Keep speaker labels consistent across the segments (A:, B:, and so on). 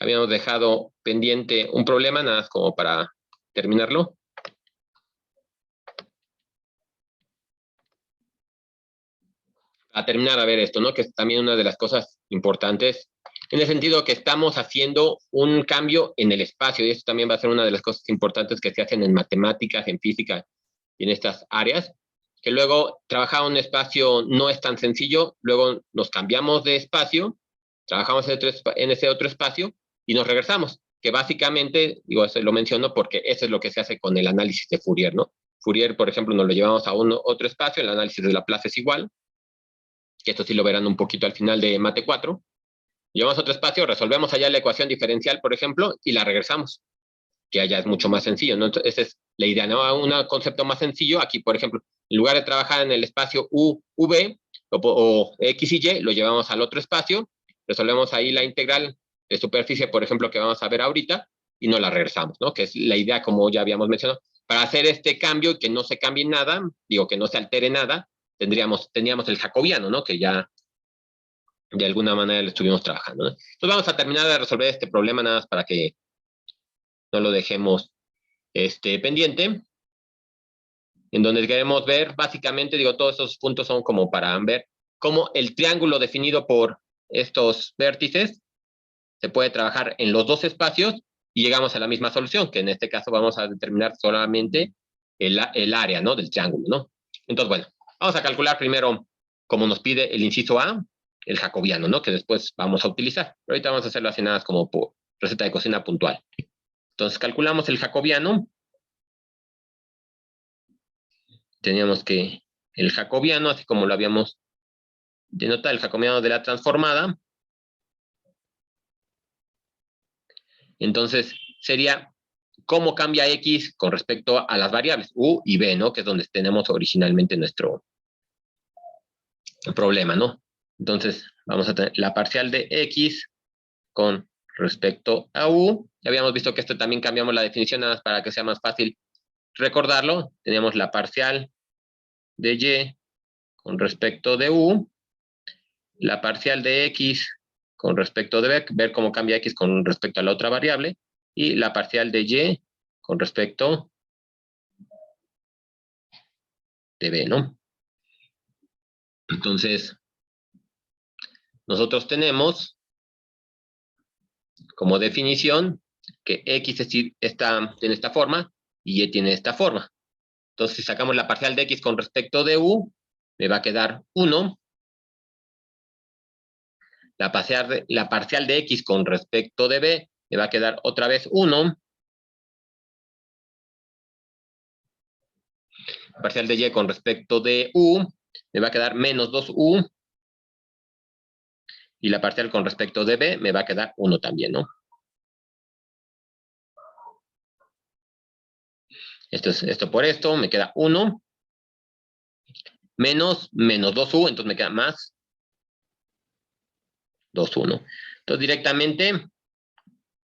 A: habíamos dejado pendiente un problema, nada más como para terminarlo. A terminar a ver esto, ¿no? Que es también una de las cosas importantes, en el sentido que estamos haciendo un cambio en el espacio, y esto también va a ser una de las cosas importantes que se hacen en matemáticas, en física y en estas áreas, que luego trabajar un espacio no es tan sencillo, luego nos cambiamos de espacio, trabajamos en ese otro espacio y nos regresamos, que básicamente, digo, eso lo menciono porque eso es lo que se hace con el análisis de Fourier, ¿no? Fourier, por ejemplo, nos lo llevamos a otro espacio, el análisis de Laplace es igual, que esto sí lo verán un poquito al final de Mate 4. Llevamos a otro espacio, resolvemos allá la ecuación diferencial, por ejemplo, y la regresamos, que allá es mucho más sencillo, ¿no? Entonces, esa es la idea, ¿no? Un concepto más sencillo, aquí, por ejemplo, en lugar de trabajar en el espacio U, V, o X y Y, lo llevamos al otro espacio, resolvemos ahí la integral de superficie, por ejemplo, que vamos a ver ahorita, y no la regresamos, ¿no? Que es la idea, como ya habíamos mencionado. Para hacer este cambio y que no se cambie nada, digo, que no se altere nada, tendríamos el jacobiano, ¿no? Que ya de alguna manera lo estuvimos trabajando, ¿no? Entonces vamos a terminar de resolver este problema nada más para que no lo dejemos pendiente, en donde queremos ver, básicamente, digo, todos estos puntos son como para ver cómo el triángulo definido por estos vértices se puede trabajar en los dos espacios y llegamos a la misma solución, que en este caso vamos a determinar solamente el área, ¿no? Del triángulo, ¿no? Entonces, bueno, vamos a calcular primero, como nos pide el inciso A, el jacobiano, ¿no? Que después vamos a utilizar. Pero ahorita vamos a hacerlo así nada más como por receta de cocina puntual. Entonces, calculamos el jacobiano. Teníamos que el jacobiano, así como lo habíamos denotado, el jacobiano de la transformada. Entonces, sería cómo cambia X con respecto a las variables U y B, ¿no? Que es donde tenemos originalmente nuestro problema, ¿no? Entonces, vamos a tener la parcial de X con respecto a U. Ya habíamos visto que esto también cambiamos la definición nada más para que sea más fácil recordarlo. Teníamos la parcial de Y con respecto de U, la parcial de X con respecto de B, ver cómo cambia X con respecto a la otra variable, y la parcial de Y con respecto de B, ¿no? Entonces, nosotros tenemos como definición que X está en esta forma y Y tiene esta forma. Entonces, si sacamos la parcial de X con respecto de U, me va a quedar 1. La parcial de X con respecto de B me va a quedar otra vez 1. La parcial de Y con respecto de U me va a quedar menos 2U. Y la parcial con respecto de B me va a quedar 1 también, ¿no? Esto por esto, me queda 1. Menos 2U, entonces me queda más 2U, ¿no? Entonces directamente,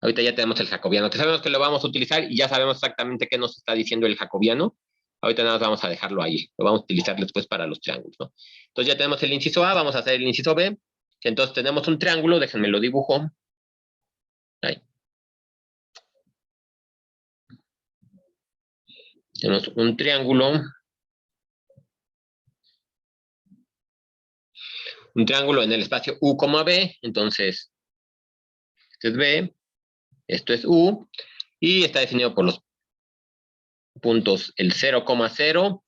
A: ahorita ya tenemos el jacobiano, que sabemos que lo vamos a utilizar y ya sabemos exactamente qué nos está diciendo el jacobiano. Ahorita nada más vamos a dejarlo ahí. Lo vamos a utilizar después para los triángulos, ¿no? Entonces ya tenemos el inciso A, vamos a hacer el inciso B. Entonces tenemos un triángulo, déjenme lo dibujo. Ahí. Tenemos un triángulo. Un triángulo en el espacio U, B. Entonces, este es B, esto es U, y está definido por los puntos el 0,0,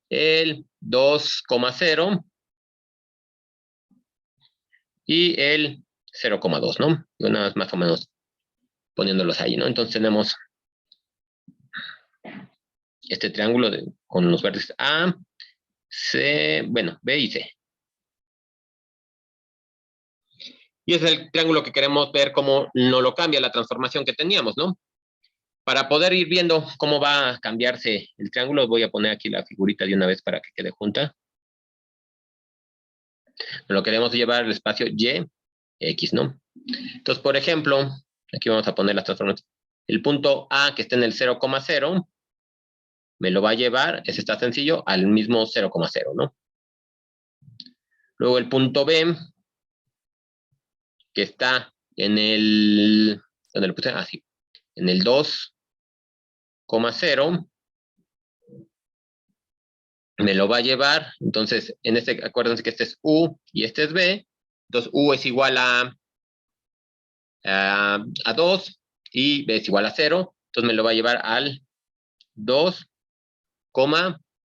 A: el 2,0 y el 0,2, ¿no? Yo nada más o menos poniéndolos ahí, ¿no? Entonces tenemos este triángulo con los vértices A, C, bueno, B y C. Y ese es el triángulo que queremos ver cómo no lo cambia la transformación que teníamos, ¿no? Para poder ir viendo cómo va a cambiarse el triángulo, voy a poner aquí la figurita de una vez para que quede junta. Lo queremos llevar al espacio Y, X, ¿no? Entonces, por ejemplo, aquí vamos a poner las transformaciones. El punto A, que está en el 0,0, me lo va a llevar, ese está sencillo, al mismo 0,0, ¿no? Luego el punto B, que está en el, ¿dónde lo puse? Así, en el 2,0 me lo va a llevar, entonces, en este, acuérdense que este es U y este es B, entonces U es igual a 2 y B es igual a 0, entonces me lo va a llevar al 2,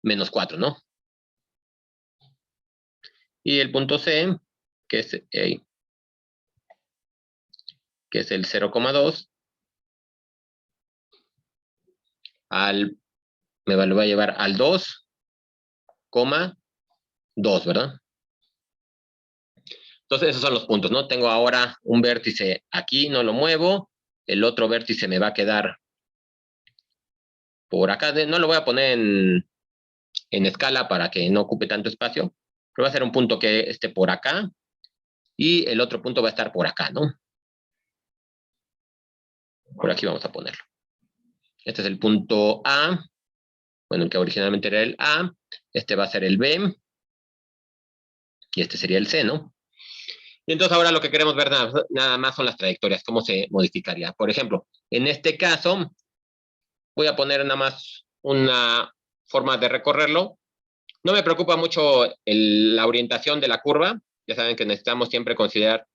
A: menos 4, ¿no? Y el punto C, que es el 0,2, me lo va a llevar al 2,2, ¿verdad? Entonces esos son los puntos, ¿no? Tengo ahora un vértice aquí, no lo muevo, el otro vértice me va a quedar por acá, no lo voy a poner en escala para que no ocupe tanto espacio, pero va a ser un punto que esté por acá y el otro punto va a estar por acá, ¿no? Por aquí vamos a ponerlo. Este es el punto A, bueno, el que originalmente era el A, este va a ser el B, y este sería el C, ¿no? Y entonces ahora lo que queremos ver nada más son las trayectorias, cómo se modificaría. Por ejemplo, en este caso, voy a poner nada más una forma de recorrerlo. No me preocupa mucho la orientación de la curva. Ya saben que necesitamos siempre considerar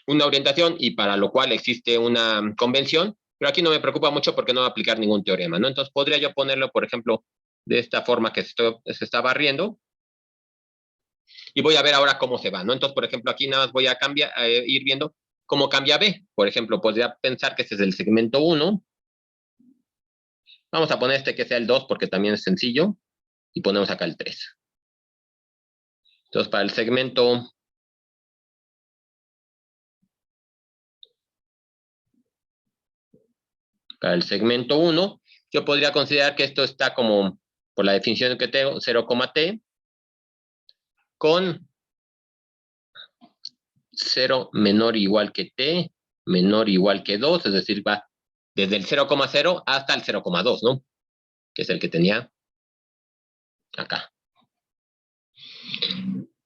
A: una orientación y para lo cual existe una convención, pero aquí no me preocupa mucho porque no va a aplicar ningún teorema, ¿no? Entonces podría yo ponerlo, por ejemplo, de esta forma que se está barriendo y voy a ver ahora cómo se va, ¿no? Entonces, por ejemplo, aquí nada más voy a ir viendo cómo cambia B. Por ejemplo, podría pensar que este es el segmento 1. Vamos a poner este que sea el 2 porque también es sencillo y ponemos acá el 3. Entonces, para el segmento 1, yo podría considerar que esto está como, por la definición que tengo, 0,t con 0 menor o igual que t, menor o igual que 2, es decir, va desde el 0,0 hasta el 0,2, ¿no? Que es el que tenía acá.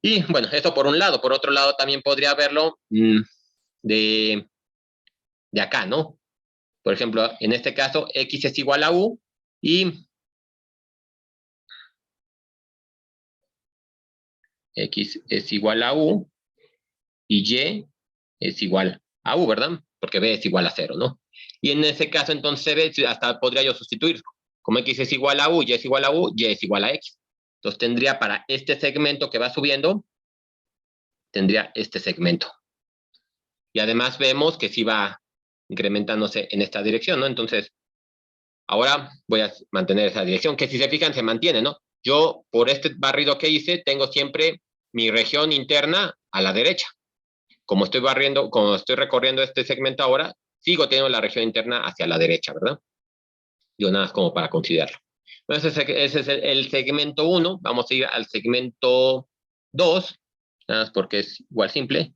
A: Y bueno, eso por un lado. Por otro lado, también podría verlo de acá, ¿no? Por ejemplo, en este caso, X es igual a U y X es igual a U y Y es igual a U, ¿verdad? Porque B es igual a 0, ¿no? Y en ese caso, entonces, hasta podría yo sustituir. Como X es igual a U, Y es igual a U, Y es igual a X. Entonces tendría para este segmento que va subiendo, tendría este segmento. Y además vemos que sí va incrementándose en esta dirección, ¿no? Entonces, ahora voy a mantener esa dirección, que si se fijan se mantiene, ¿no? Yo, por este barrido que hice, tengo siempre mi región interna a la derecha. Como estoy recorriendo este segmento ahora, sigo teniendo la región interna hacia la derecha, ¿verdad? Yo nada más como para considerarlo. Entonces, ese es el segmento 1. Vamos a ir al segmento 2, nada más porque es igual simple.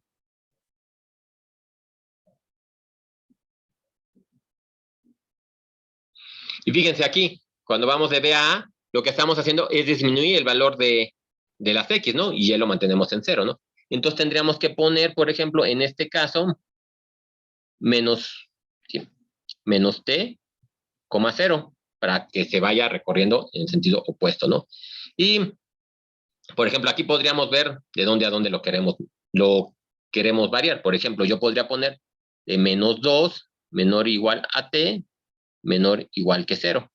A: Y fíjense aquí, cuando vamos de B a A, lo que estamos haciendo es disminuir el valor de las X, ¿no? Y ya lo mantenemos en 0, ¿no? Entonces tendríamos que poner, por ejemplo, en este caso, menos t, 0, para que se vaya recorriendo en sentido opuesto, ¿no? Y, por ejemplo, aquí podríamos ver de dónde a dónde lo queremos variar. Por ejemplo, yo podría poner de menos 2 menor o igual a t, menor o igual que 0.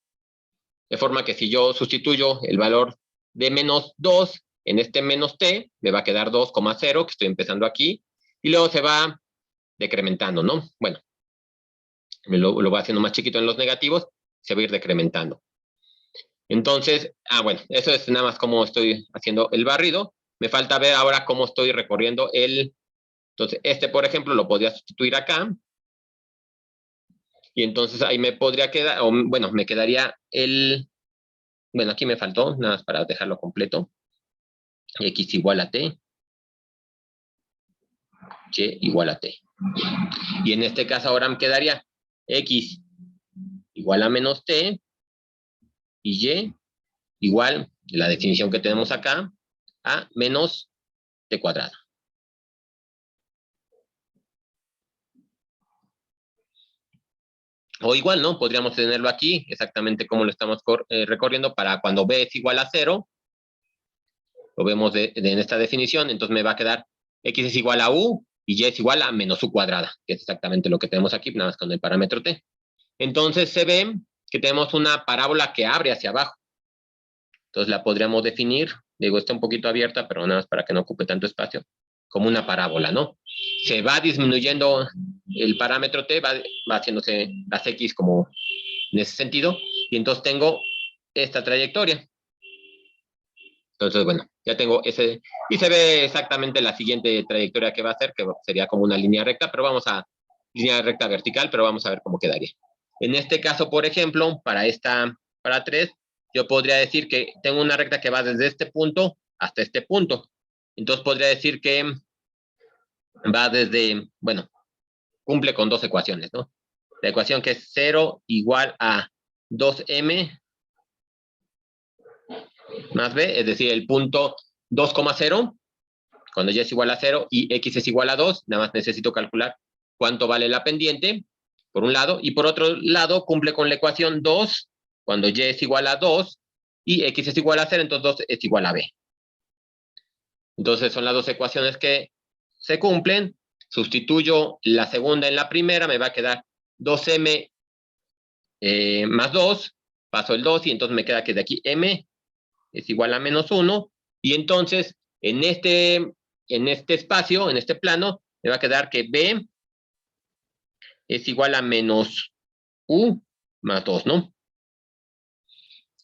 A: De forma que si yo sustituyo el valor de menos 2 en este menos t, me va a quedar 2,0, que estoy empezando aquí, y luego se va decrementando, ¿no? Bueno, lo voy haciendo más chiquito en los negativos, se va a ir decrementando. Entonces, bueno, eso es nada más cómo estoy haciendo el barrido. Me falta ver ahora cómo estoy recorriendo Entonces, por ejemplo, lo podría sustituir acá. Y entonces ahí me podría quedar, o bueno, me quedaría bueno, aquí me faltó, nada más para dejarlo completo. X igual a t, y igual a t. Y en este caso ahora me quedaría X igual a menos t y Y igual, la definición que tenemos acá, a menos t cuadrado. O igual, ¿no? Podríamos tenerlo aquí, exactamente como lo estamos recorriendo para cuando B es igual a 0. Lo vemos en esta definición, entonces me va a quedar X es igual a U y Y es igual a menos U cuadrada, que es exactamente lo que tenemos aquí, nada más con el parámetro T. Entonces se ve que tenemos una parábola que abre hacia abajo. Entonces la podríamos definir, digo, está un poquito abierta, pero nada más para que no ocupe tanto espacio, como una parábola, ¿no? Se va disminuyendo el parámetro T, va haciéndose las X como en ese sentido, y entonces tengo esta trayectoria. Entonces, bueno, ya tengo ese, y se ve exactamente la siguiente trayectoria que va a hacer, que sería como una línea recta, pero vamos a, línea recta vertical, pero vamos a ver cómo quedaría. En este caso, por ejemplo, para 3, yo podría decir que tengo una recta que va desde este punto hasta este punto. Entonces podría decir que va desde, bueno, cumple con dos ecuaciones, ¿no? La ecuación que es 0 igual a 2m más b, es decir, el punto 2,0, cuando y es igual a 0 y x es igual a 2, nada más necesito calcular cuánto vale la pendiente, por un lado, y por otro lado cumple con la ecuación 2, cuando y es igual a 2 y x es igual a 0, entonces 2 es igual a b. Entonces son las dos ecuaciones que se cumplen. Sustituyo la segunda en la primera, me va a quedar 2m más 2, paso el 2 y entonces me queda que de aquí m es igual a menos 1, y entonces en este espacio, en este plano, me va a quedar que b es igual a menos u más 2, ¿no?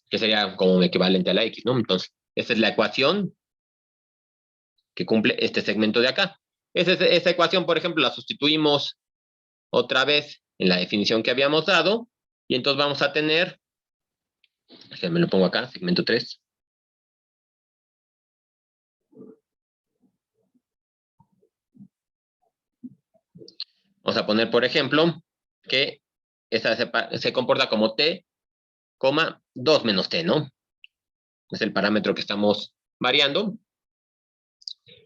A: Que sería como equivalente a la x, ¿no? Entonces, esa es la ecuación que cumple este segmento de acá. Esa ecuación, por ejemplo, la sustituimos otra vez en la definición que habíamos dado, y entonces vamos a tener, me lo pongo acá, segmento 3. Vamos a poner, por ejemplo, que esa se comporta como t, 2 menos t, ¿no? Es el parámetro que estamos variando.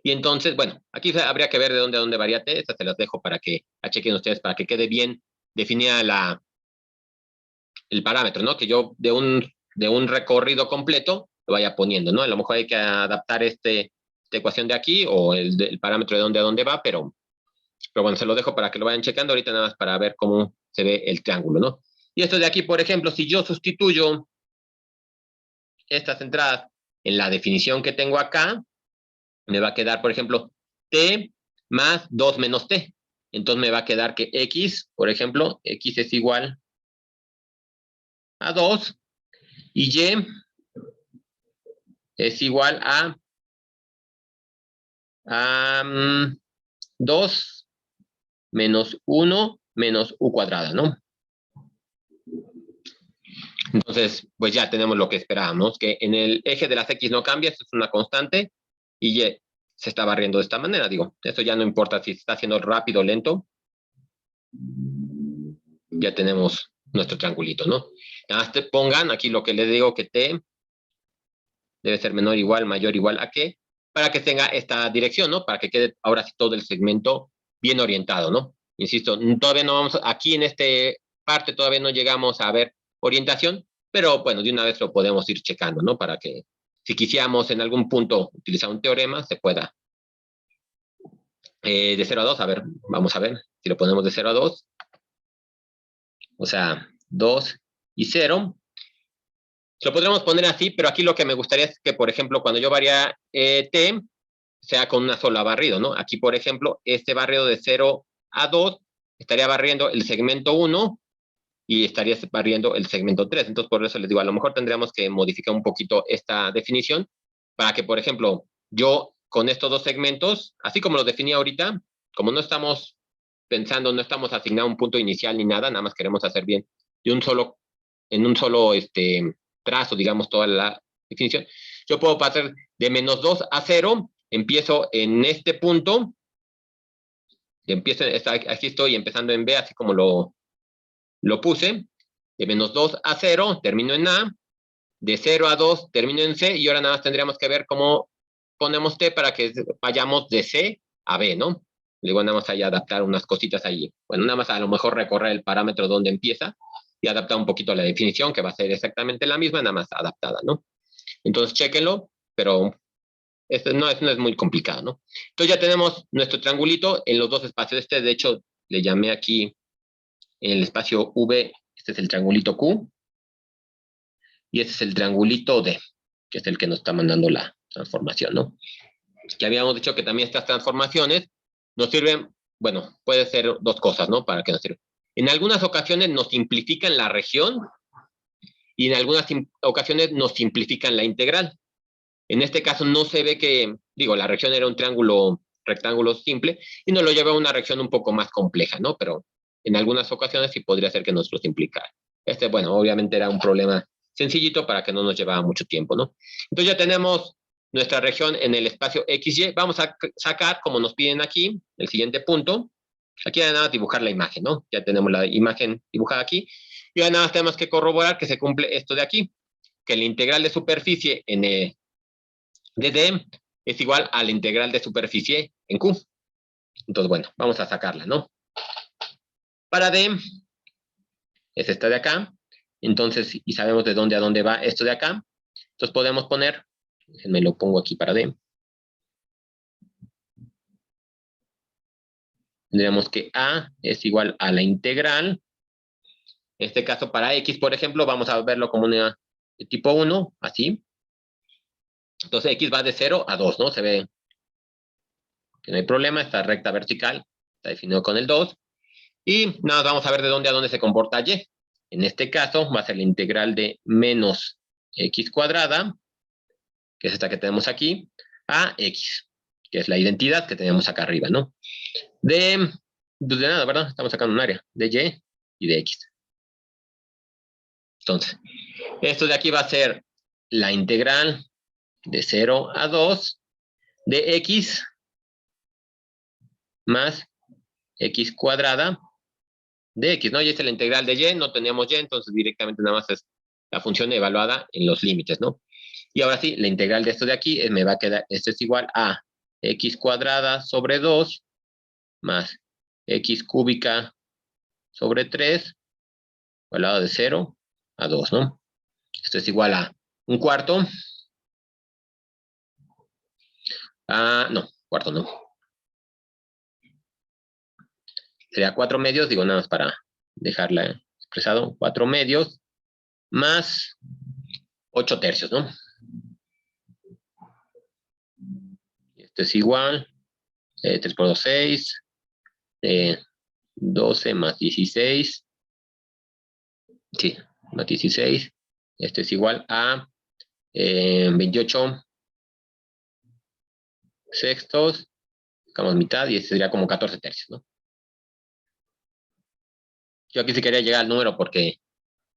A: Y entonces, bueno, aquí habría que ver de dónde a dónde varía t. Estas se las dejo para que la chequen ustedes, para que quede bien definida el parámetro, ¿no? Que yo de un recorrido completo lo vaya poniendo, ¿no? A lo mejor hay que adaptar esta ecuación de aquí o el parámetro de dónde a dónde va, pero bueno, se lo dejo para que lo vayan checando ahorita nada más para ver cómo se ve el triángulo, ¿no? Y esto de aquí, por ejemplo, si yo sustituyo estas entradas en la definición que tengo acá, me va a quedar, por ejemplo, t más 2 menos t. Entonces me va a quedar que x, por ejemplo, x es igual a 2 y y es igual a 2 menos 1 menos u cuadrada, ¿no? Entonces, pues ya tenemos lo que esperábamos, que en el eje de las x no cambia, esto es una constante, y y se está barriendo de esta manera, digo, esto ya no importa si se está haciendo rápido o lento, ya tenemos nuestro triangulito, ¿no? Nada más te pongan aquí lo que les digo, que t debe ser menor, igual, mayor, igual a qué, para que tenga esta dirección, ¿no? Para que quede ahora sí todo el segmento bien orientado, ¿no? Insisto, todavía no vamos, aquí en este parte todavía no llegamos a ver orientación, pero bueno, de una vez lo podemos ir checando, ¿no? Para que si quisiéramos en algún punto utilizar un teorema, se pueda. De 0 a 2, a ver, vamos a ver si lo ponemos de 0 a 2. O sea, 2 y 0. Lo podríamos poner así, pero aquí lo que me gustaría es que, por ejemplo, cuando yo varía t, sea con una sola barrido, ¿no? Aquí, por ejemplo, este barrido de 0 a 2 estaría barriendo el segmento 1 y estaría barriendo el segmento 3. Entonces, por eso les digo, a lo mejor tendríamos que modificar un poquito esta definición para que, por ejemplo, yo con estos dos segmentos, así como lo definí ahorita, como no estamos pensando, no estamos asignando un punto inicial ni nada, nada más queremos hacer bien en un solo trazo, digamos, toda la definición. Yo puedo pasar de menos 2 a 0, empiezo en este punto, aquí estoy empezando en B, así como lo puse, de menos 2 a 0, termino en A, de 0 a 2 termino en C, y ahora nada más tendríamos que ver cómo ponemos T para que vayamos de C a B, ¿no? Digo, nada más ahí adaptar unas cositas ahí. Bueno, nada más a lo mejor recorrer el parámetro donde empieza y adaptar un poquito la definición, que va a ser exactamente la misma, nada más adaptada, ¿no? Entonces, chéquenlo, pero esto no es muy complicado, ¿no? Entonces ya tenemos nuestro triangulito en los dos espacios. Este, de hecho, le llamé aquí el espacio V, este es el triangulito Q, y este es el triangulito D, que es el que nos está mandando la transformación, ¿no? Que habíamos dicho que también estas transformaciones nos sirven, bueno, puede ser dos cosas, ¿no? Para que nos sirvan. En algunas ocasiones nos simplifican la región y en algunas ocasiones nos simplifican la integral. En este caso no se ve que, digo, la región era un triángulo rectángulo simple y nos lo lleva a una región un poco más compleja, ¿no? Pero en algunas ocasiones sí podría ser que nos lo simplicara. Este, bueno, obviamente era un problema sencillito para que no nos llevara mucho tiempo, ¿no? Entonces ya tenemos nuestra región en el espacio XY. Vamos a sacar, como nos piden aquí, el siguiente punto. Aquí ya nada más dibujar la imagen, ¿no? Ya tenemos la imagen dibujada aquí. Y ahora nada más tenemos que corroborar que se cumple esto de aquí, que la integral de superficie en de D es igual a la integral de superficie en Q. Entonces, bueno, vamos a sacarla, ¿no? Para D es esta de acá. Entonces, y sabemos de dónde a dónde va esto de acá. Entonces podemos poner, me lo pongo aquí para D. Tendríamos que A es igual a la integral. En este caso, para X, por ejemplo, vamos a verlo como una de tipo 1, así. Entonces, X va de 0 a 2, ¿no? Se ve que no hay problema. Esta recta vertical está definido con el 2. Y nada, vamos a ver de dónde a dónde se comporta Y. En este caso, va a ser la integral de menos X cuadrada, que es esta que tenemos aquí, a X, que es la identidad que tenemos acá arriba, ¿no? Pues de nada, ¿verdad? Estamos sacando un área de Y y de X. Entonces, esto de aquí va a ser la integral de 0 a 2 de X más X cuadrada de X, ¿no? Y esta es la integral de Y, no teníamos Y, entonces directamente nada más es la función evaluada en los límites, ¿no? Y ahora sí, la integral de esto de aquí me va a quedar, esto es igual a X cuadrada sobre 2 más X cúbica sobre 3, al lado de 0 a 2, ¿no? Esto es igual a un cuarto. No, cuarto no. Sería 4 medios, digo nada más para dejarla expresado, 4 medios más 8 tercios, ¿no? Esto es igual, 3 por 2, 6, 12 más 16, sí, más 16, esto es igual a 28 sextos, sacamos mitad y este sería como 14 tercios, ¿no? Yo aquí sí quería llegar al número porque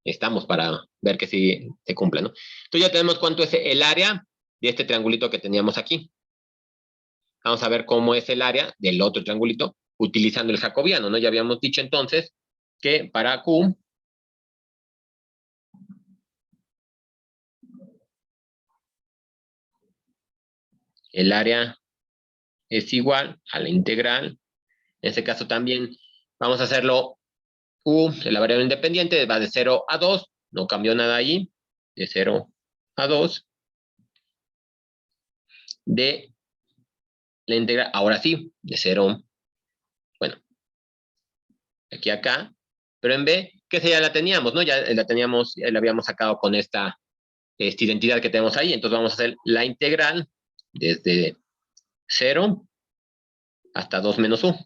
A: estamos para ver que sí se cumple, ¿no? Entonces ya tenemos cuánto es el área de este triangulito que teníamos aquí. Vamos a ver cómo es el área del otro triangulito utilizando el jacobiano, ¿no? Ya habíamos dicho entonces que para Q el área es igual a la integral. En este caso también vamos a hacerlo Q, la variable independiente, va de 0 a 2, no cambió nada ahí, de 0 a 2, de la integral, ahora sí, de 0, bueno, aquí a acá, pero en B, que esa ya la teníamos, ¿no? Ya la teníamos, ya la habíamos sacado con esta identidad que tenemos ahí, entonces vamos a hacer la integral desde 0 hasta 2 menos U.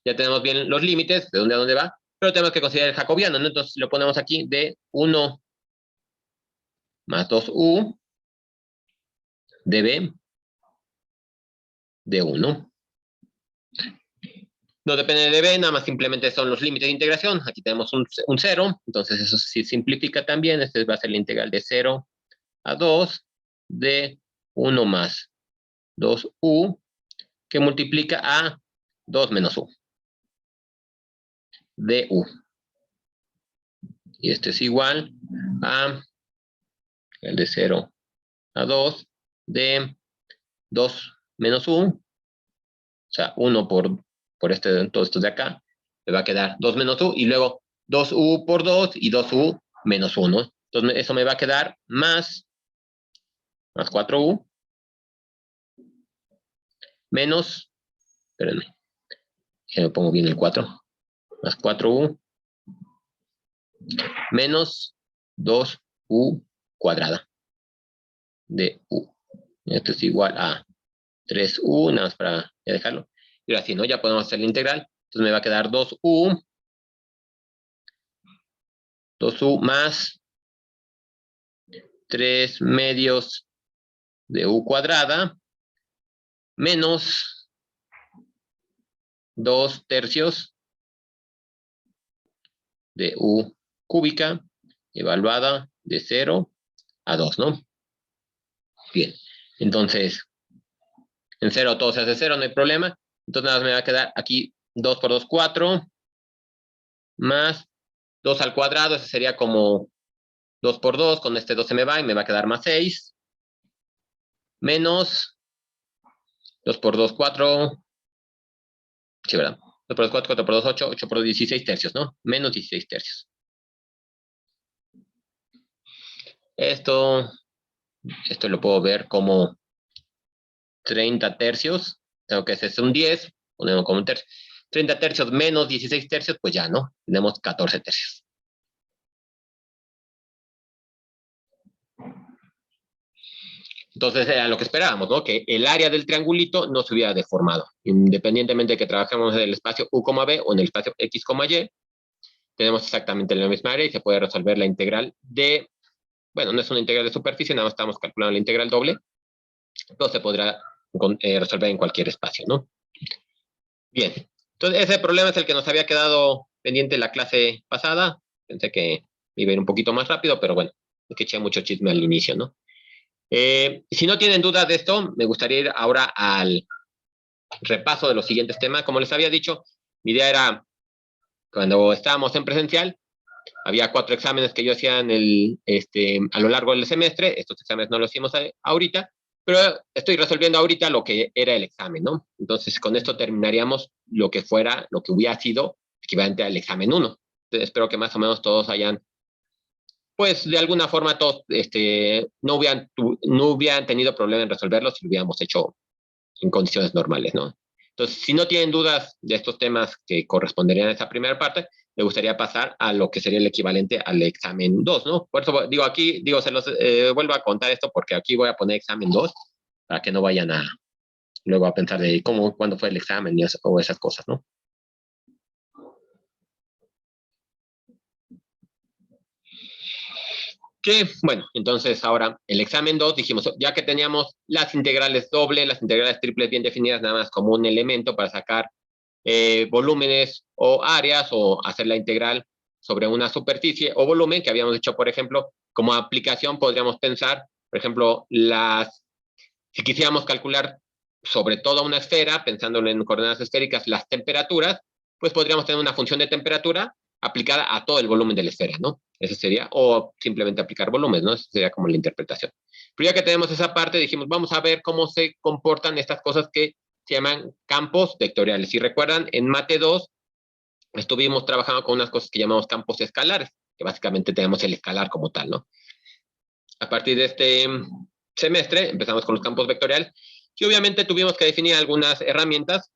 A: Ya tenemos bien los límites, de dónde a dónde va, pero tenemos que considerar el jacobiano, ¿no? Entonces lo ponemos aquí de 1 más 2U de B de 1. No depende de B, nada más simplemente son los límites de integración. Aquí tenemos un 0, entonces eso sí simplifica también. Este va a ser la integral de 0 a 2 de 1 más 2U, que multiplica a 2 menos U de U. Y este es igual a el de 0 a 2 de 2 menos U O sea, 1 por todo esto de acá, me va a quedar 2 menos u, y luego 2u por 2 y 2u menos 1. Entonces, eso me va a quedar más 4u, menos, espérenme, que me pongo bien el 4, más 4u, menos 2u cuadrada de u. Esto es igual a 3u, nada más para ya dejarlo. Y ahora sí, ¿no? Ya podemos hacer la integral. Entonces me va a quedar 2u más 3 medios de u cuadrada menos 2 tercios de u cúbica evaluada de 0 a 2, ¿no? Bien, entonces en 0 todo se hace 0, no hay problema. Entonces nada más me va a quedar aquí 2 por 2, 4, más 2 al cuadrado, ese sería como 2 por 2, con este 2 se me va y me va a quedar más 6, menos 2 por 2, 4, sí, ¿verdad? 2 por 2, 4, 4 por 2, 8, 8 por 2, 16 tercios, ¿no? Menos 16 tercios. Esto lo puedo ver como 30 tercios, aunque ese es un 10, ponemos como un tercio. 30 tercios menos 16 tercios, pues ya, ¿no? Tenemos 14 tercios. Entonces era lo que esperábamos, ¿no? Que el área del triangulito no se hubiera deformado. Independientemente de que trabajemos en el espacio U, B o en el espacio X, Y, tenemos exactamente la misma área y se puede resolver la integral de, bueno, no es una integral de superficie, nada más estamos calculando la integral doble, pero se podrá resolver en cualquier espacio, ¿no? Bien, entonces ese problema es el que nos había quedado pendiente la clase pasada. Pensé que iba a ir un poquito más rápido, pero bueno, es que eché mucho chisme al inicio, ¿no? Si no tienen dudas de esto, me gustaría ir ahora al repaso de los siguientes temas. Como les había dicho, mi idea era, cuando estábamos en presencial, había 4 exámenes que yo hacía a lo largo del semestre. Estos exámenes no los hicimos ahorita, pero estoy resolviendo ahorita lo que era el examen, ¿no? Entonces, con esto terminaríamos lo que hubiera sido equivalente al examen 1. Entonces, espero que más o menos todos hayan, pues, de alguna forma, todos no hubieran tenido problema en resolverlo si lo hubiéramos hecho en condiciones normales, ¿no? Entonces, si no tienen dudas de estos temas que corresponderían a esa primera parte, me gustaría pasar a lo que sería el equivalente al examen 2, ¿no? Por eso digo aquí, se los vuelvo a contar esto porque aquí voy a poner examen 2 para que no vayan luego a pensar de cuándo fue el examen o esas cosas, ¿no? Que, bueno, entonces ahora el examen 2 dijimos, ya que teníamos las integrales doble, las integrales triples bien definidas, nada más como un elemento para sacar volúmenes o áreas o hacer la integral sobre una superficie o volumen que habíamos hecho, por ejemplo, como aplicación podríamos pensar, por ejemplo, si quisiéramos calcular sobre toda una esfera, pensándolo en coordenadas esféricas, las temperaturas, pues podríamos tener una función de temperatura aplicada a todo el volumen de la esfera, ¿no? Eso sería, o simplemente aplicar volúmenes, ¿no? Eso sería como la interpretación. Pero ya que tenemos esa parte, dijimos, vamos a ver cómo se comportan estas cosas que se llaman campos vectoriales. Si recuerdan, en Mate 2 estuvimos trabajando con unas cosas que llamamos campos escalares, que básicamente tenemos el escalar como tal, ¿no? A partir de este semestre empezamos con los campos vectoriales y obviamente tuvimos que definir algunas herramientas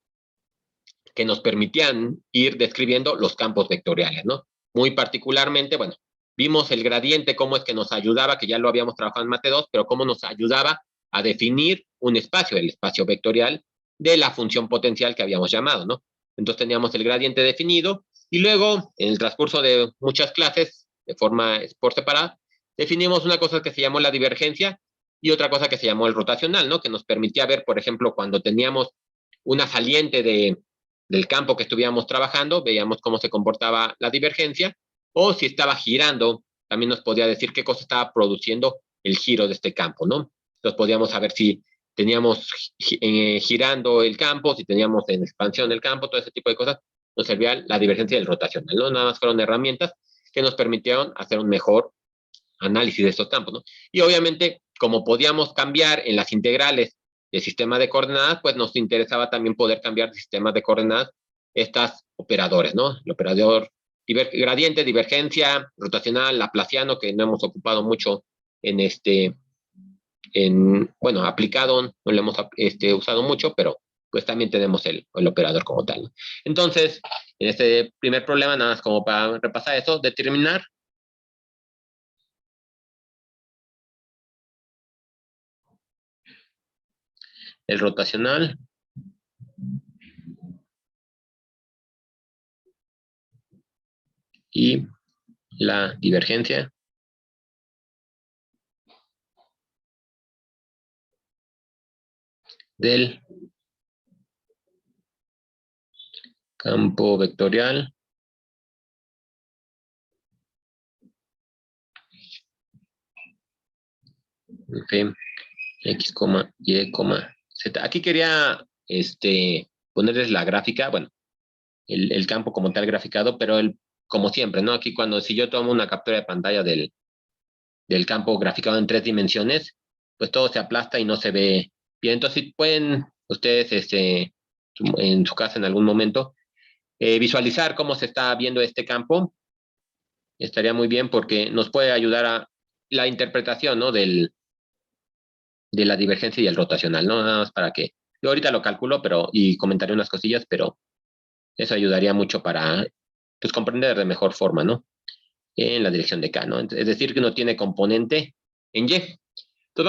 A: que nos permitían ir describiendo los campos vectoriales, ¿no? Muy particularmente, bueno, vimos el gradiente, cómo es que nos ayudaba, que ya lo habíamos trabajado en Mate 2, pero cómo nos ayudaba a definir un espacio, el espacio vectorial de la función potencial que habíamos llamado, ¿no? Entonces teníamos el gradiente definido y luego, en el transcurso de muchas clases, de forma por separada, definimos una cosa que se llamó la divergencia y otra cosa que se llamó el rotacional, ¿no? Que nos permitía ver, por ejemplo, cuando teníamos una saliente del campo que estuviéramos trabajando, veíamos cómo se comportaba la divergencia, o si estaba girando, también nos podía decir qué cosa estaba produciendo el giro de este campo, ¿no? Entonces podíamos saber si teníamos girando el campo, si teníamos en expansión el campo, todo ese tipo de cosas, nos servía la divergencia y el rotacional, ¿no? Nada más fueron herramientas que nos permitieron hacer un mejor análisis de estos campos, ¿no? Y obviamente, como podíamos cambiar en las integrales sistema de coordenadas, pues nos interesaba también poder cambiar de sistema de coordenadas estas operadores, ¿no? El operador gradiente, divergencia, rotacional, laplaciano, que no hemos ocupado mucho en bueno, aplicado, no lo hemos usado mucho, pero pues también tenemos el operador como tal, ¿no? Entonces, en este primer problema, nada más como para repasar eso, determinar el rotacional y la divergencia del campo vectorial F, X, Y, Z. Aquí quería ponerles la gráfica, bueno, el campo como tal graficado, pero como siempre, ¿no? Aquí si yo tomo una captura de pantalla del campo graficado en 3 dimensiones, pues todo se aplasta y no se ve bien. Entonces, si pueden ustedes en su casa en algún momento visualizar cómo se está viendo este campo, estaría muy bien porque nos puede ayudar a la interpretación, ¿no? de la divergencia y el rotacional, ¿no? Nada más para que yo ahorita lo calculo y comentaré unas cosillas, pero eso ayudaría mucho para pues, comprender de mejor forma, ¿no? En la dirección de K, ¿no? Es decir, que no tiene componente en Y. Entonces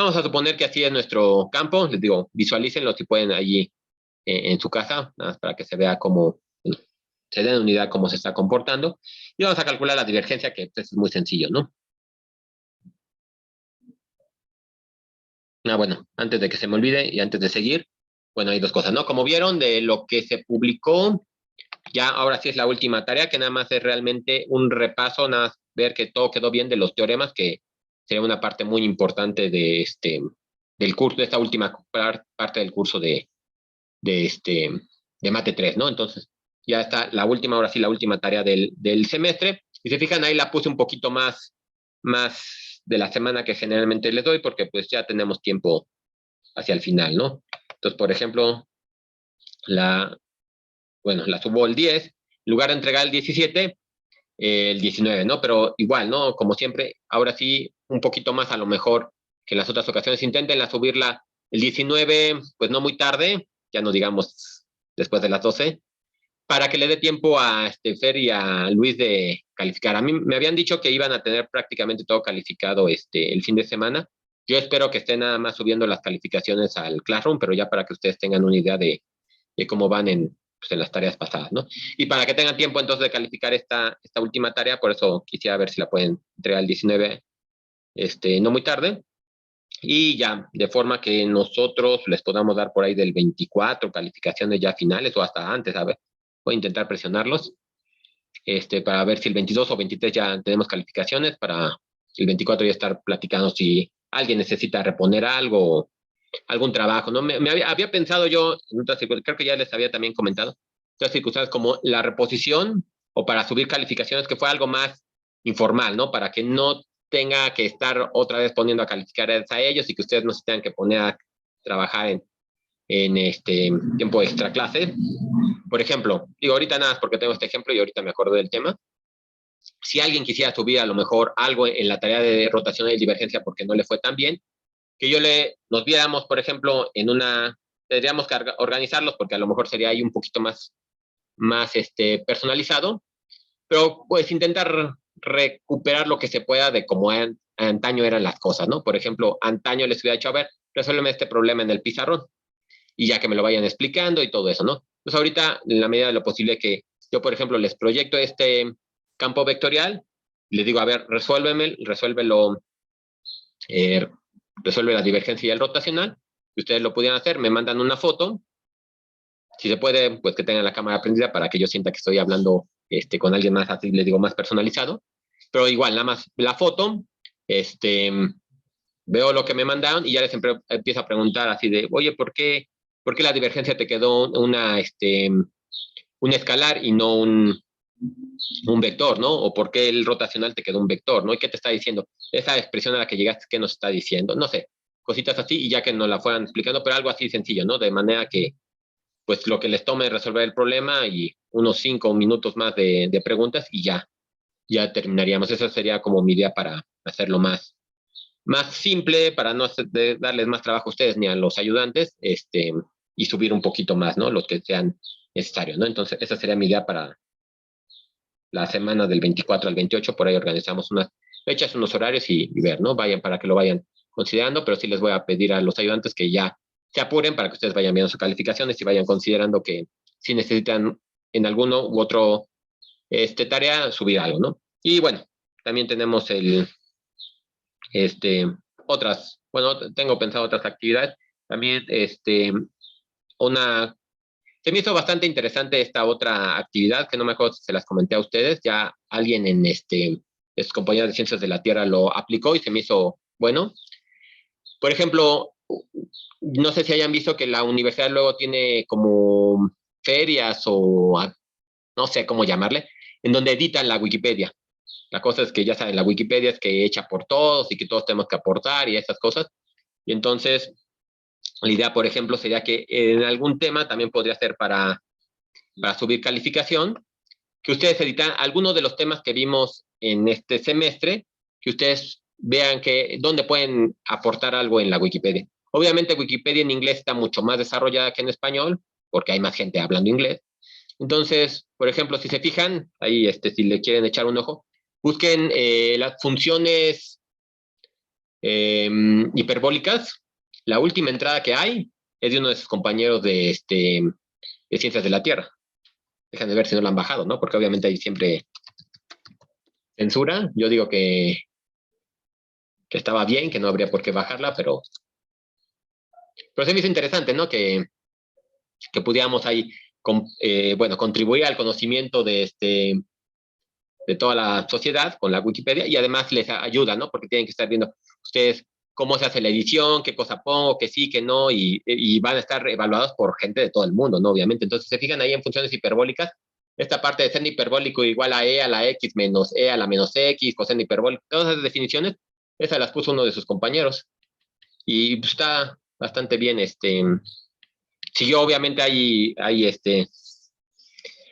A: vamos a suponer que así es nuestro campo. Les digo, visualícenlo si pueden allí en su casa, nada más para que se vea cómo se den unidad cómo se está comportando. Y vamos a calcular la divergencia, que pues, es muy sencillo, ¿no? Bueno, antes de que se me olvide y antes de seguir, bueno, hay dos cosas, ¿no? Como vieron de lo que se publicó, ya ahora sí es la última tarea, que nada más es realmente un repaso, nada más ver que todo quedó bien de los teoremas, que sería una parte muy importante del curso, de esta última parte del curso de Mate 3, ¿no? Entonces, ya está la última, ahora sí, la última tarea del semestre. Y se fijan, ahí la puse un poquito más de la semana que generalmente les doy, porque pues ya tenemos tiempo hacia el final, ¿no? Entonces, por ejemplo, la subo el 10, en lugar de entregar el 17, el 19, ¿no? Pero igual, ¿no? Como siempre, ahora sí, un poquito más a lo mejor que en las otras ocasiones, inténtenla subirla el 19, pues no muy tarde, ya no digamos después de las 12, para que le dé tiempo a Fer y a Luis de calificar. A mí me habían dicho que iban a tener prácticamente todo calificado el fin de semana. Yo espero que estén nada más subiendo las calificaciones al Classroom, pero ya para que ustedes tengan una idea de cómo van pues, en las tareas pasadas, ¿no? Y para que tengan tiempo entonces de calificar esta última tarea, por eso quisiera ver si la pueden entregar el 19, no muy tarde, y ya, de forma que nosotros les podamos dar por ahí del 24 calificaciones ya finales o hasta antes, a ver, voy a intentar presionarlos, para ver si el 22 o 23 ya tenemos calificaciones, para el 24 ya estar platicando si alguien necesita reponer algo, algún trabajo, ¿no? Me había pensado yo, en otras creo que ya les había también comentado, otras circunstancias como la reposición o para subir calificaciones, que fue algo más informal, ¿no? Para que no tenga que estar otra vez poniendo a calificar a ellos y que ustedes no se tengan que poner a trabajar en tiempo extra clase. Por ejemplo, digo ahorita nada, porque tengo este ejemplo y ahorita me acuerdo del tema. Si alguien quisiera subir a lo mejor algo en la tarea de rotación y divergencia porque no le fue tan bien, que nos viéramos, por ejemplo, tendríamos que organizarlos porque a lo mejor sería ahí un poquito más personalizado, pero pues intentar recuperar lo que se pueda de cómo antaño eran las cosas, ¿no? Por ejemplo, antaño les hubiera dicho, a ver, resuélveme este problema en el pizarrón, y ya que me lo vayan explicando y todo eso, ¿no? Pues ahorita, en la medida de lo posible que yo, por ejemplo, les proyecto este campo vectorial, y les digo, a ver, resuélvelo, resuelve la divergencia y el rotacional, si ustedes lo pudieran hacer, me mandan una foto, si se puede, pues que tengan la cámara prendida para que yo sienta que estoy hablando con alguien más, así les digo, más personalizado, pero igual, nada más la foto, veo lo que me mandaron y ya les empiezo a preguntar así de, oye, ¿por qué la divergencia te quedó un escalar y no un vector, ¿no? O por qué el rotacional te quedó un vector, ¿no? ¿Y qué te está diciendo? Esa expresión a la que llegaste, ¿qué nos está diciendo? No sé. cositas así, y ya que nos la fueran explicando, pero algo así sencillo, ¿no? De manera que, pues, lo que les tome resolver el problema y unos 5 minutos más de preguntas y ya terminaríamos. Esa sería como mi idea para hacerlo más simple, para no darles más trabajo a ustedes ni a los ayudantes, y subir un poquito más, ¿no? Los que sean necesarios, ¿no? Entonces, esa sería mi idea para la semana del 24 al 28, por ahí organizamos unas fechas, unos horarios y ver, ¿no? Vayan para que lo vayan considerando, pero sí les voy a pedir a los ayudantes que ya se apuren para que ustedes vayan viendo sus calificaciones y vayan considerando que si necesitan en alguno u otro tarea subir algo, ¿no? Y bueno, también tenemos bueno, tengo pensado otras actividades. También, se me hizo bastante interesante esta otra actividad, que no me acuerdo si se las comenté a ustedes, ya alguien en sus compañeros de Ciencias de la Tierra lo aplicó y se me hizo bueno. Por ejemplo, no sé si hayan visto que la universidad luego tiene como ferias o no sé cómo llamarle, en donde editan la Wikipedia. La cosa es que ya saben, la Wikipedia es que hecha por todos y que todos tenemos que aportar y esas cosas. Y entonces, la idea, por ejemplo, sería que en algún tema también podría ser para subir calificación, que ustedes editan algunos de los temas que vimos en este semestre, que ustedes vean dónde pueden aportar algo en la Wikipedia. Obviamente Wikipedia en inglés está mucho más desarrollada que en español, porque hay más gente hablando inglés. Entonces, por ejemplo, si se fijan, ahí si le quieren echar un ojo, busquen las funciones hiperbólicas. La última entrada que hay es de uno de sus compañeros de Ciencias de la Tierra. Dejan de ver si no lo han bajado, ¿no? Porque obviamente hay siempre censura. Yo digo que estaba bien, que no habría por qué bajarla, pero se me hizo interesante, ¿no? Que pudiéramos ahí, bueno, contribuir al conocimiento de toda la sociedad con la Wikipedia y además les ayuda, ¿no? Porque tienen que estar viendo ustedes cómo se hace la edición, qué cosa pongo, qué sí, qué no, y van a estar evaluados por gente de todo el mundo, ¿no? Obviamente. Entonces, se fijan ahí en funciones hiperbólicas, esta parte de seno hiperbólico igual a e a la x menos e a la menos x, coseno hiperbólico, todas esas definiciones, esas las puso uno de sus compañeros. Y pues, está bastante bien, si yo obviamente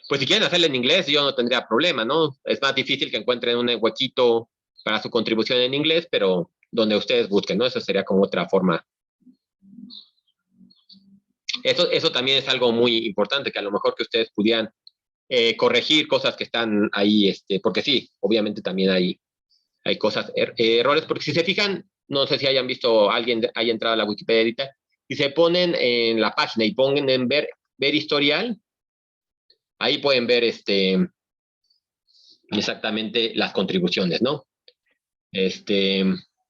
A: pues si quieren hacerlo en inglés, yo no tendría problema, ¿no? Es más difícil que encuentren un huequito para su contribución en inglés, pero donde ustedes busquen, ¿no? Eso sería como otra forma. Eso también es algo muy importante, que a lo mejor que ustedes pudieran corregir cosas que están ahí, porque sí, obviamente también hay cosas, errores, porque si se fijan, no sé si hayan visto, alguien haya entrado a la Wikipedia Editor, y se ponen en la página y ponen en ver historial, ahí pueden ver exactamente las contribuciones, ¿no?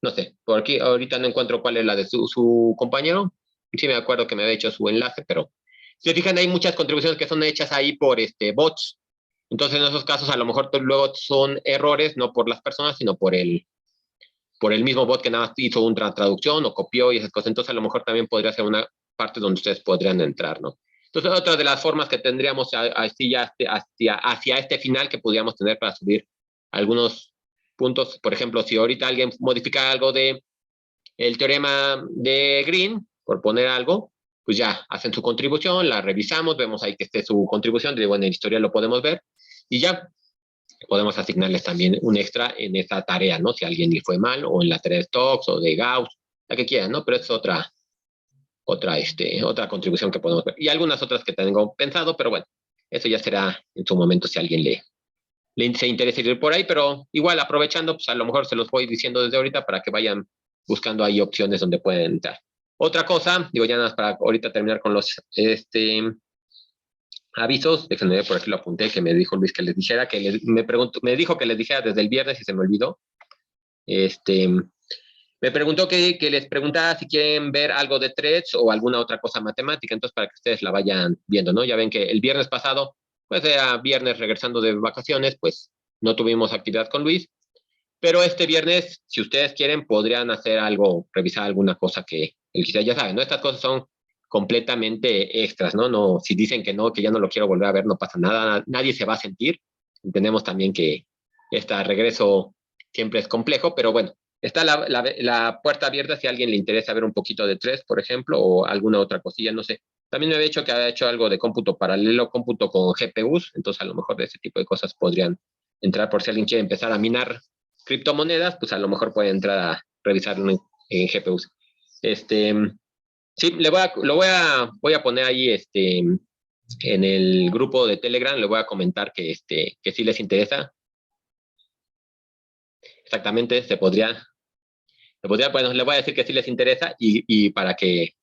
A: No sé, por aquí ahorita no encuentro cuál es la de su compañero. Sí me acuerdo que me había hecho su enlace, pero si se fijan, hay muchas contribuciones que son hechas ahí por bots. Entonces, en esos casos, a lo mejor luego son errores, no por las personas, sino por el mismo bot que nada más hizo una traducción o copió y esas cosas. Entonces, a lo mejor también podría ser una parte donde ustedes podrían entrar, ¿no? Entonces, otra de las formas que tendríamos hacia este final que podríamos tener para subir algunos puntos, por ejemplo, si ahorita alguien modifica algo de el teorema de Green, por poner algo, pues ya hacen su contribución, la revisamos, vemos ahí que esté su contribución, de bueno, en historia lo podemos ver, y ya podemos asignarles también un extra en esta tarea, ¿no? Si alguien le fue mal, o en la tarea de Stokes, o de Gauss, la que quieran, ¿no? Pero es otra contribución que podemos ver. Y algunas otras que tengo pensado, pero bueno, eso ya será en su momento si a alguien se interesa ir por ahí, pero igual aprovechando, pues a lo mejor se los voy diciendo desde ahorita para que vayan buscando ahí opciones donde pueden entrar. Otra cosa, digo ya nada más para ahorita terminar con los avisos, déjenme ver, por aquí lo apunté, que me dijo Luis que les dijera, me dijo que les dijera desde el viernes y se me olvidó. Me preguntó que les preguntara si quieren ver algo de threads o alguna otra cosa matemática, entonces para que ustedes la vayan viendo, ¿no? Ya ven que el viernes pasado, pues era viernes regresando de vacaciones, pues no tuvimos actividad con Luis, pero este viernes, si ustedes quieren, podrían hacer algo, revisar alguna cosa que él quizá ya saben, ¿no? Estas cosas son completamente extras, ¿no? No, si dicen que no, que ya no lo quiero volver a ver, no pasa nada, nadie se va a sentir. Entendemos también que este regreso siempre es complejo, pero bueno, está la puerta abierta si a alguien le interesa ver un poquito de 3, por ejemplo, o alguna otra cosilla, no sé. También me había dicho que había hecho algo de cómputo paralelo, cómputo con GPUs, entonces a lo mejor de ese tipo de cosas podrían entrar por si alguien quiere empezar a minar criptomonedas, pues a lo mejor puede entrar a revisar en GPUs. Sí, voy a poner ahí en el grupo de Telegram, le voy a comentar que sí les interesa. Exactamente, bueno, le voy a decir que sí les interesa y para que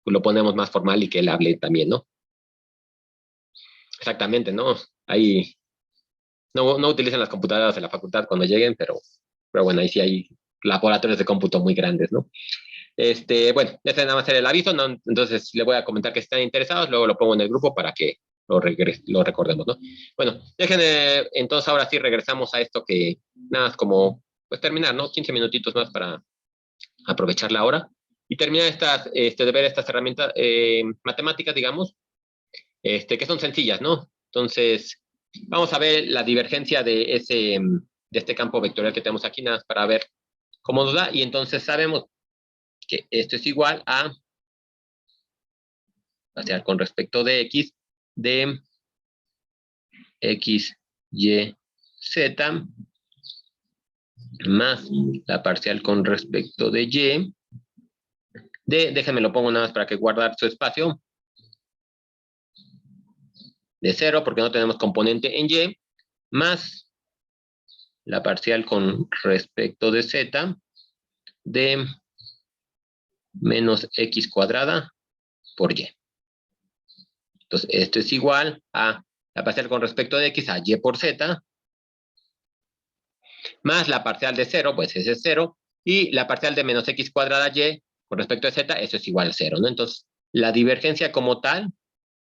A: lo ponemos más formal y que él hable también, ¿no? Exactamente, ¿no? Ahí no utilicen las computadoras de la facultad cuando lleguen, pero bueno, ahí sí hay laboratorios de cómputo muy grandes, ¿no? Bueno, ese nada más era el aviso, ¿no? Entonces le voy a comentar que si están interesados, luego lo pongo en el grupo para que lo recordemos, ¿no? Bueno, déjenme, entonces ahora sí regresamos a esto que nada más como, pues terminar, ¿no? 15 minutitos más para aprovechar la hora y terminar de ver estas herramientas matemáticas, digamos, que son sencillas, ¿no? Entonces, vamos a ver la divergencia de este campo vectorial que tenemos aquí, nada más para ver cómo nos da, y entonces sabemos que esto es igual a, o sea, con respecto de x, de x, y, z, más la parcial con respecto de y, déjenme lo pongo nada más para que guardar su espacio, de 0, porque no tenemos componente en y, más la parcial con respecto de z, de menos x cuadrada por y. Entonces, esto es igual a la parcial con respecto de x a y por z, más la parcial de 0, pues ese es 0, y la parcial de menos x cuadrada y con respecto a z, eso es igual a 0, ¿no? Entonces, la divergencia como tal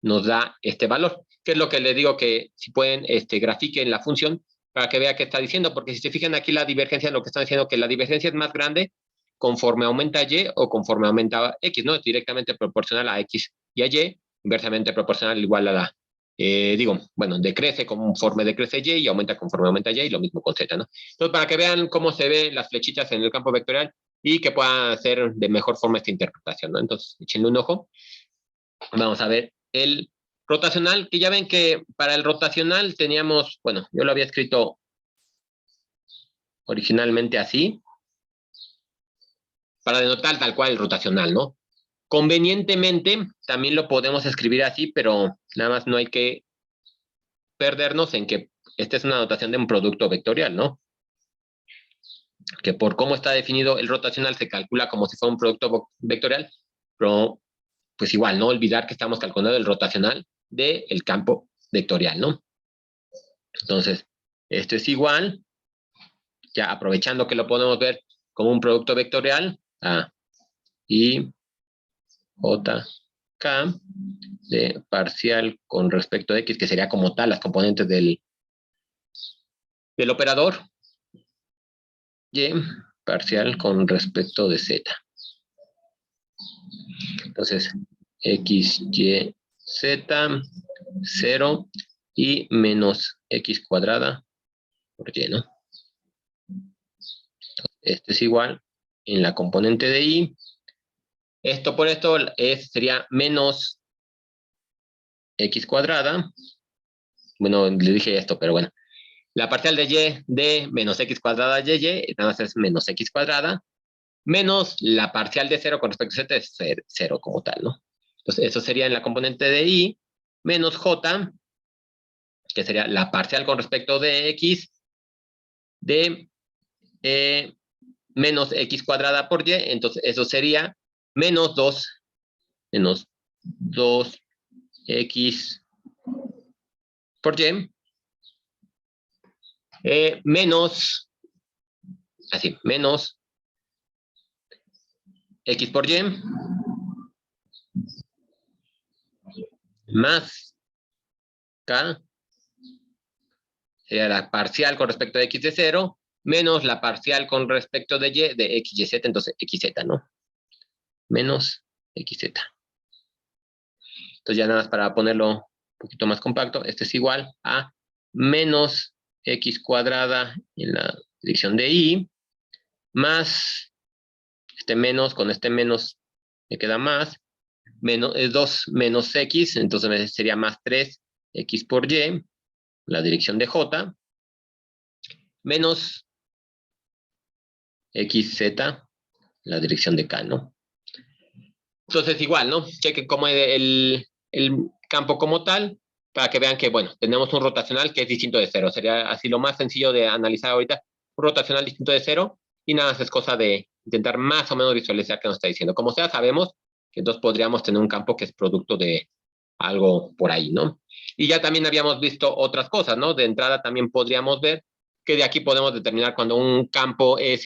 A: nos da este valor, que es lo que le digo que si pueden, grafiquen la función para que vea qué está diciendo, porque si se fijan aquí la divergencia, lo que están diciendo que la divergencia es más grande conforme aumenta y o conforme aumenta x, ¿no? Es directamente proporcional a x y a y, inversamente proporcional igual a bueno, decrece conforme decrece y aumenta conforme aumenta y lo mismo con z, ¿no? Entonces, para que vean cómo se ven las flechitas en el campo vectorial y que puedan hacer de mejor forma esta interpretación, ¿no? Entonces, échenle un ojo. Vamos a ver el rotacional, que ya ven que para el rotacional teníamos, bueno, yo lo había escrito originalmente así, para denotar tal cual el rotacional, ¿no? Convenientemente, también lo podemos escribir así, pero nada más no hay que perdernos en que esta es una notación de un producto vectorial, ¿no? Que por cómo está definido el rotacional se calcula como si fuera un producto vectorial, pero pues igual, no olvidar que estamos calculando el rotacional del campo vectorial, ¿no? Entonces, esto es igual, ya aprovechando que lo podemos ver como un producto vectorial, a I, J, K, de parcial con respecto a X, que sería como tal las componentes del operador, Y, parcial con respecto de Z. Entonces, X, Y, Z, 0 y menos X cuadrada por Y, ¿no? Este es igual en la componente de Y. Esto por esto sería menos X cuadrada. Bueno, le dije esto, pero bueno. La parcial de Y de menos X cuadrada y, nada más es menos X cuadrada, menos la parcial de 0 con respecto a Z es 0 como tal, ¿no? Entonces, eso sería en la componente de Y, menos J, que sería la parcial con respecto de X, de menos X cuadrada por Y, entonces eso sería menos 2X por Y, menos X por Y, más K, sería la parcial con respecto de X de 0, menos la parcial con respecto de Y de X y Z, entonces XZ, ¿no? Menos XZ. Entonces ya nada más para ponerlo un poquito más compacto, esto es igual a menos X cuadrada en la dirección de Y, más este menos, con este menos me queda más, menos, es 2 menos x, entonces sería más 3x por y, la dirección de j, menos xz, la dirección de k, ¿no? Entonces igual, ¿no? Chequen cómo es el campo como tal, para que vean que, bueno, tenemos un rotacional que es distinto de cero. Sería así lo más sencillo de analizar ahorita, un rotacional distinto de cero, y nada más es cosa de intentar más o menos visualizar qué nos está diciendo. Como sea, sabemos que entonces podríamos tener un campo que es producto de algo por ahí, ¿no? Y ya también habíamos visto otras cosas, ¿no? De entrada también podríamos ver que de aquí podemos determinar cuando un campo es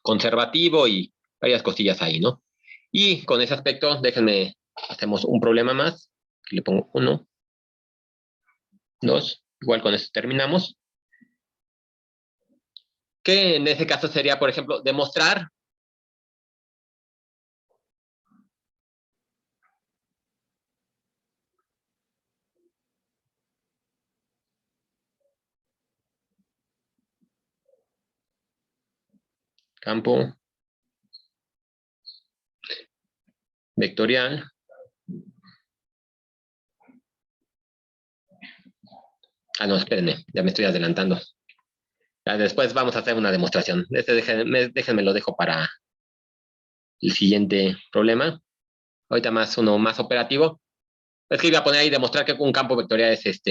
A: conservativo y varias cosillas ahí, ¿no? Y con ese aspecto, déjenme, hacemos un problema más, que le pongo 1, 2, igual con eso terminamos. Que en ese caso sería, por ejemplo, demostrar campo vectorial no, espérenme, ya me estoy adelantando. Ya después vamos a hacer una demostración. Déjenme lo dejo para el siguiente problema. Ahorita uno más operativo. Es que iba a poner ahí demostrar que un campo vectorial es